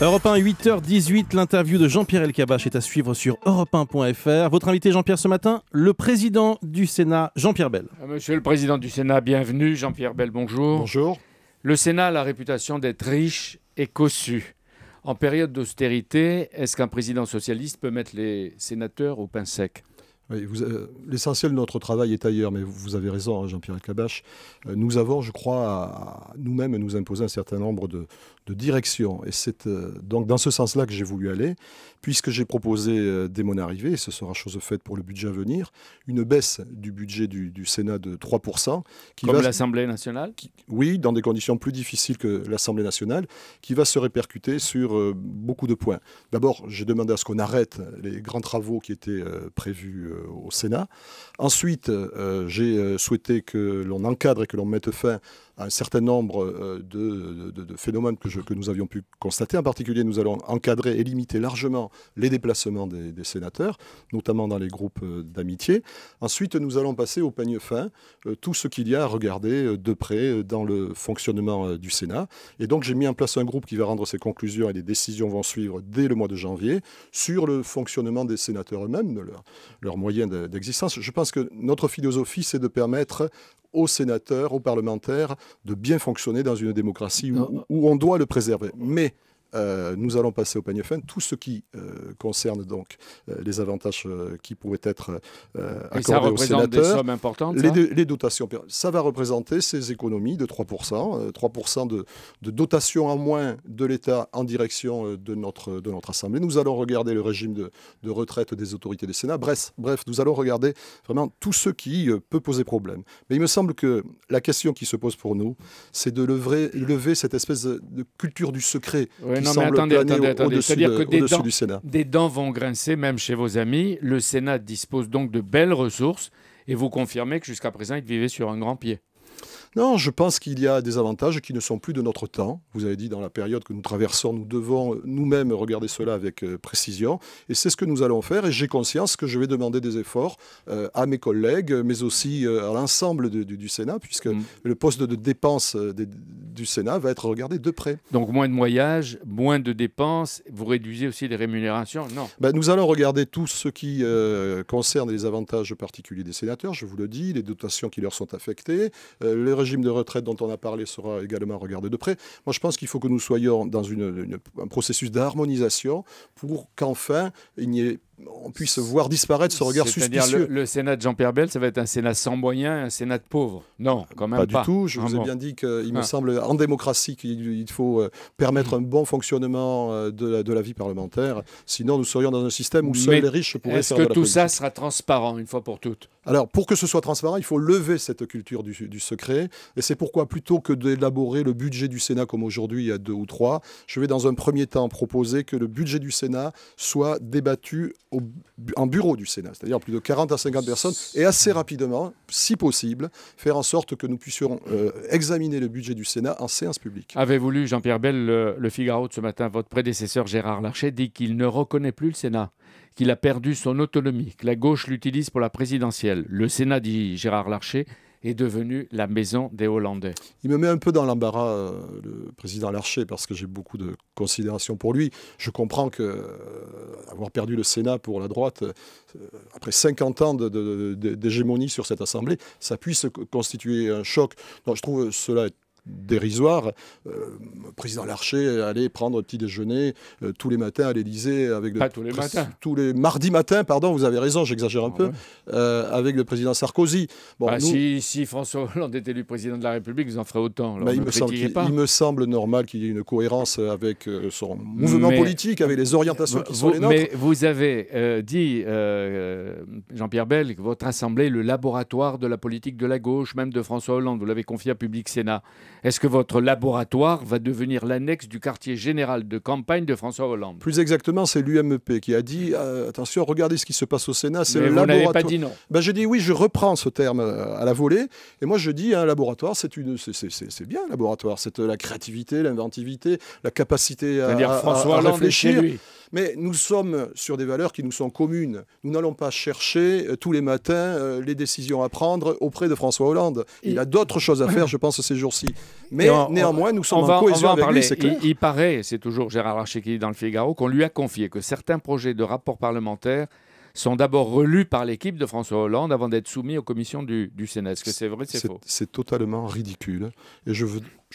Europe 1, 8h18, l'interview de Jean-Pierre Elkabbach est à suivre sur europe1.fr. Votre invité, Jean-Pierre, ce matin, le président du Sénat, Jean-Pierre Bel. Monsieur le président du Sénat, bienvenue. Jean-Pierre Bel, bonjour. Bonjour. Le Sénat a la réputation d'être riche et cossu. En période d'austérité, est-ce qu'un président socialiste peut mettre les sénateurs au pain sec ? Oui, l'essentiel de notre travail est ailleurs, mais vous avez raison, hein, Jean-Pierre Elkabbach. Nous avons, je crois, à nous-mêmes nous imposer un certain nombre de directions. Et c'est donc dans ce sens-là que j'ai voulu aller, puisque j'ai proposé dès mon arrivée, et ce sera chose faite pour le budget à venir, une baisse du budget du Sénat de 3%. Comme l'Assemblée nationale ? Oui, dans des conditions plus difficiles que l'Assemblée nationale, qui va se répercuter sur beaucoup de points. D'abord, j'ai demandé à ce qu'on arrête les grands travaux qui étaient prévus au Sénat. Ensuite, j'ai souhaité que l'on encadre et que l'on mette fin à un certain nombre de phénomènes que nous avions pu constater. En particulier, nous allons encadrer et limiter largement les déplacements des sénateurs, notamment dans les groupes d'amitié. Ensuite, nous allons passer au peigne fin tout ce qu'il y a à regarder de près dans le fonctionnement du Sénat. Et donc, j'ai mis en place un groupe qui va rendre ses conclusions et les décisions vont suivre dès le mois de janvier sur le fonctionnement des sénateurs eux-mêmes, de leurs moyens d'existence. Je pense que notre philosophie, c'est de permettre aux sénateurs, aux parlementaires, de bien fonctionner dans une démocratie où on doit le préserver. Mais nous allons passer au peigne fin tout ce qui concerne donc les avantages qui pourraient être accordés aux sénateurs. Ça représente des sommes importantes, les dotations, ça va représenter ces économies de 3%, 3% de dotation en moins de l'État en direction de notre Assemblée. Nous allons regarder le régime de retraite des autorités des Sénats. Bref, nous allons regarder vraiment tout ce qui peut poser problème. Mais il me semble que la question qui se pose pour nous, c'est de lever cette espèce de culture du secret. Oui, non, mais attendez. C'est-à-dire que des dents vont grincer, même chez vos amis. Le Sénat dispose donc de belles ressources et vous confirmez que jusqu'à présent, il vivait sur un grand pied. Non, je pense qu'il y a des avantages qui ne sont plus de notre temps. Vous avez dit, dans la période que nous traversons, nous devons nous-mêmes regarder cela avec précision. Et c'est ce que nous allons faire. Et j'ai conscience que je vais demander des efforts à mes collègues, mais aussi à l'ensemble du Sénat, puisque le poste de dépense du Sénat va être regardé de près. Donc moins de moyens, moins de dépenses. Vous réduisez aussi les rémunérations ? Non. Nous allons regarder tout ce qui concerne les avantages particuliers des sénateurs, je vous le dis, les dotations qui leur sont affectées, le régime de retraite dont on a parlé sera également regardé de près. Moi, je pense qu'il faut que nous soyons dans un processus d'harmonisation pour qu'enfin, on puisse voir disparaître ce regard suspicieux. C'est-à-dire le Sénat de Jean-Pierre Bel, ça va être un Sénat sans moyens, un Sénat de pauvres. Non, quand même pas. Pas du tout. Je vous ai bien dit qu'il me semble, en démocratie, qu'il faut permettre un bon fonctionnement de la vie parlementaire. Sinon, nous serions dans un système où seuls les riches pourraient faire de la politique. Est-ce que tout ça sera transparent une fois pour toutes ? Alors, pour que ce soit transparent, il faut lever cette culture du secret. Et c'est pourquoi, plutôt que d'élaborer le budget du Sénat comme aujourd'hui, il y a 2 ou 3, je vais dans un premier temps proposer que le budget du Sénat soit débattu en bureau du Sénat, c'est-à-dire plus de 40 à 50 personnes, et assez rapidement, si possible, faire en sorte que nous puissions examiner le budget du Sénat en séance publique. Avez-vous lu, Jean-Pierre Bel, le Figaro de ce matin? Votre prédécesseur Gérard Larcher dit qu'il ne reconnaît plus le Sénat, qu'il a perdu son autonomie, que la gauche l'utilise pour la présidentielle. Le Sénat, dit Gérard Larcher, est devenu la maison des Hollandais. Il me met un peu dans l'embarras, le président Larcher, parce que j'ai beaucoup de considération pour lui. Je comprends qu'avoir perdu le Sénat pour la droite, après 50 ans d'hégémonie sur cette Assemblée, ça puisse constituer un choc. Donc, je trouve cela dérisoire. Le président Larcher allait prendre un petit déjeuner tous les matins à l'Élysée avec Pas tous les matins. Tous les mardis matins, pardon, vous avez raison, j'exagère un peu, avec le président Sarkozy. Bon, si François Hollande est élu président de la République, vous en ferez autant. Alors il me semble normal qu'il y ait une cohérence avec son mouvement politique, avec les orientations qui sont les nôtres. Mais vous avez dit, Jean-Pierre Bel, que votre Assemblée est le laboratoire de la politique de la gauche, même de François Hollande. Vous l'avez confié à Public Sénat. Est-ce que votre laboratoire va devenir l'annexe du quartier général de campagne de François Hollande? Plus exactement, c'est l'UMP qui a dit attention, regardez ce qui se passe au Sénat, c'est le laboratoire. Vous n'avez pas dit non. J'ai dit oui, je reprends ce terme à la volée. Et moi, je dis un laboratoire, c'est bien un laboratoire. C'est la créativité, l'inventivité, la capacité à François Hollande réfléchir. Est chez lui. Mais nous sommes sur des valeurs qui nous sont communes. Nous n'allons pas chercher tous les matins les décisions à prendre auprès de François Hollande. Il a d'autres choses à faire, je pense, ces jours-ci. Mais néanmoins, nous sommes en cohésion avec lui, c'est clair. Il paraît, c'est toujours Gérard Larcher qui dit dans le Figaro, qu'on lui a confié que certains projets de rapport parlementaire sont d'abord relus par l'équipe de François Hollande avant d'être soumis aux commissions du Sénat. Est-ce que c'est vrai, c'est faux? C'est totalement ridicule. Et je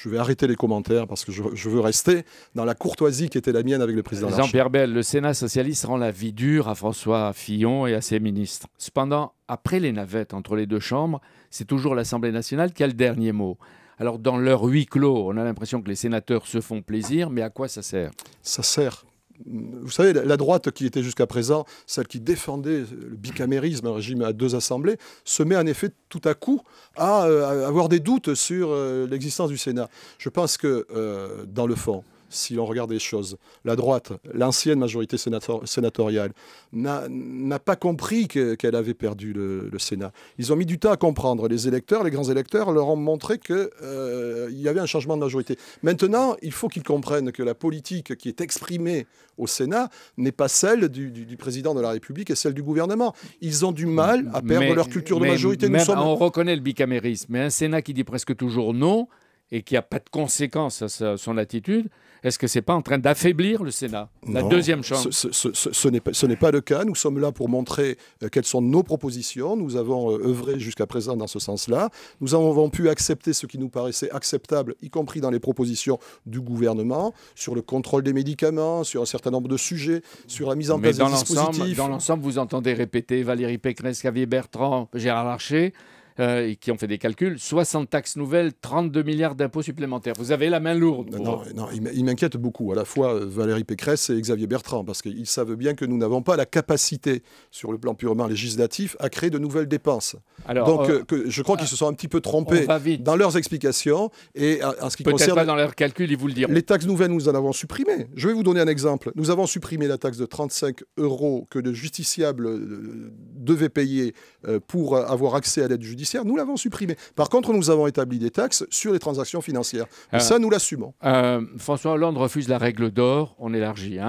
vais arrêter les commentaires parce que je veux rester dans la courtoisie qui était la mienne avec le président Larcher. Jean-Pierre Bel, le Sénat socialiste rend la vie dure à François Fillon et à ses ministres. Cependant, après les navettes entre les deux chambres, c'est toujours l'Assemblée nationale qui a le dernier mot. Alors, dans leur huis clos, on a l'impression que les sénateurs se font plaisir, mais à quoi ça sert? Ça sert. Vous savez, la droite qui était jusqu'à présent, celle qui défendait le bicamérisme, un régime à 2 assemblées, se met en effet tout à coup à avoir des doutes sur l'existence du Sénat. Je pense que, dans le fond, si on regarde les choses, la droite, l'ancienne majorité sénatoriale, n'a pas compris qu'elle avait perdu le Sénat. Ils ont mis du temps à comprendre. Les électeurs, les grands électeurs, leur ont montré qu'il y avait un changement de majorité. Maintenant, il faut qu'ils comprennent que la politique qui est exprimée au Sénat n'est pas celle du président de la République et celle du gouvernement. Ils ont du mal à perdre leur culture de majorité. On reconnaît le bicamérisme, mais un Sénat qui dit presque toujours non et qui n'a pas de conséquences à son attitude, est-ce que ce n'est pas en train d'affaiblir le Sénat, la deuxième chambre? Ce n'est pas le cas. Nous sommes là pour montrer quelles sont nos propositions. Nous avons œuvré jusqu'à présent dans ce sens-là. Nous avons pu accepter ce qui nous paraissait acceptable, y compris dans les propositions du gouvernement, sur le contrôle des médicaments, sur un certain nombre de sujets, sur la mise en place des dispositifs. Dans l'ensemble, vous entendez répéter Valérie Pécresse, Xavier Bertrand, Gérard Larcher, qui ont fait des calculs, 60 taxes nouvelles, 32 milliards d'impôts supplémentaires. Vous avez la main lourde. Non, il m'inquiète beaucoup, à la fois Valérie Pécresse et Xavier Bertrand, parce qu'ils savent bien que nous n'avons pas la capacité, sur le plan purement législatif, à créer de nouvelles dépenses. Alors, donc, je crois qu'ils se sont un petit peu trompés dans leurs explications. Et en ce qui concerne... Peut-être pas dans leurs calculs, ils vous le diront. Les taxes nouvelles, nous en avons supprimé. Je vais vous donner un exemple. Nous avons supprimé la taxe de 35 € que le justiciable devait payer pour avoir accès à l'aide judiciaire. Nous l'avons supprimé. Par contre, nous avons établi des taxes sur les transactions financières. Et ça, nous l'assumons. François Hollande refuse la règle d'or. On élargit.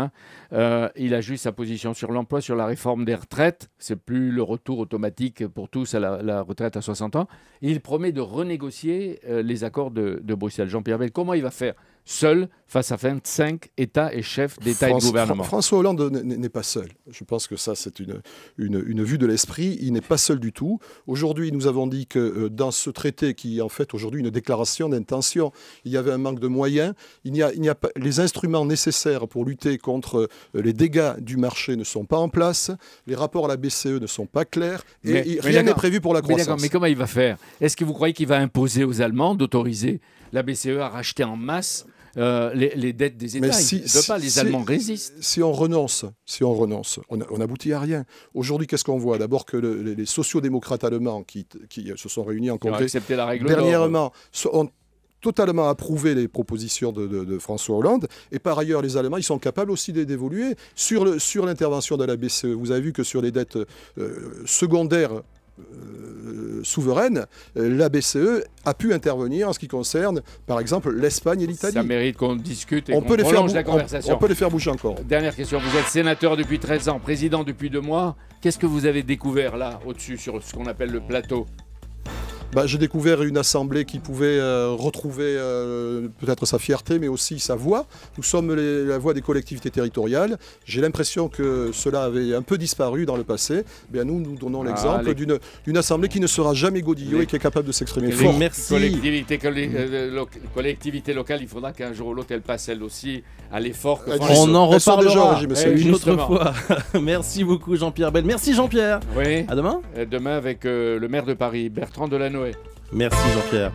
Il ajuste sa position sur l'emploi, sur la réforme des retraites. C'est plus le retour automatique pour tous à la retraite à 60 ans. Et il promet de renégocier les accords de Bruxelles. Jean-Pierre Bel, comment il va faire seul face à 25 États et chefs d'État et de gouvernement? François Hollande n'est pas seul. Je pense que ça, c'est une vue de l'esprit. Il n'est pas seul du tout. Aujourd'hui, nous avons dit que dans ce traité, qui est en fait aujourd'hui une déclaration d'intention, il y avait un manque de moyens. Il n'y a pas les instruments nécessaires pour lutter contre les dégâts du marché ne sont pas en place. Les rapports à la BCE ne sont pas clairs. Et rien n'est prévu pour la croissance. Mais comment il va faire? Est-ce que vous croyez qu'il va imposer aux Allemands d'autoriser la BCE à racheter en masse les dettes des États? Les Allemands résistent. Si on renonce, on n'aboutit à rien. Aujourd'hui, qu'est-ce qu'on voit? D'abord que les sociodémocrates allemands qui se sont réunis en congrès dernièrement ont totalement approuvé les propositions de François Hollande. Et par ailleurs, les Allemands, ils sont capables aussi d'évoluer sur l'intervention de la BCE. Vous avez vu que sur les dettes secondaires souveraine, la BCE a pu intervenir en ce qui concerne, par exemple, l'Espagne et l'Italie. Ça mérite qu'on discute et qu'on prolonge la conversation. On peut les faire bouger encore. Dernière question. Vous êtes sénateur depuis 13 ans, président depuis 2 mois. Qu'est-ce que vous avez découvert là, au-dessus, sur ce qu'on appelle le plateau? J'ai découvert une assemblée qui pouvait retrouver peut-être sa fierté, mais aussi sa voix. Nous sommes la voix des collectivités territoriales. J'ai l'impression que cela avait un peu disparu dans le passé. Nous donnons l'exemple d'une assemblée qui ne sera jamais godillot et qui est capable de s'exprimer fort. Merci. Collectivité locale, il faudra qu'un jour ou l'autre, elle passe elle aussi à l'effort. On en reparlera une autre fois. Merci beaucoup Jean-Pierre Bel. Merci Jean-Pierre. Oui. À demain. Demain avec le maire de Paris, Bertrand Delanoë. Merci Jean-Pierre.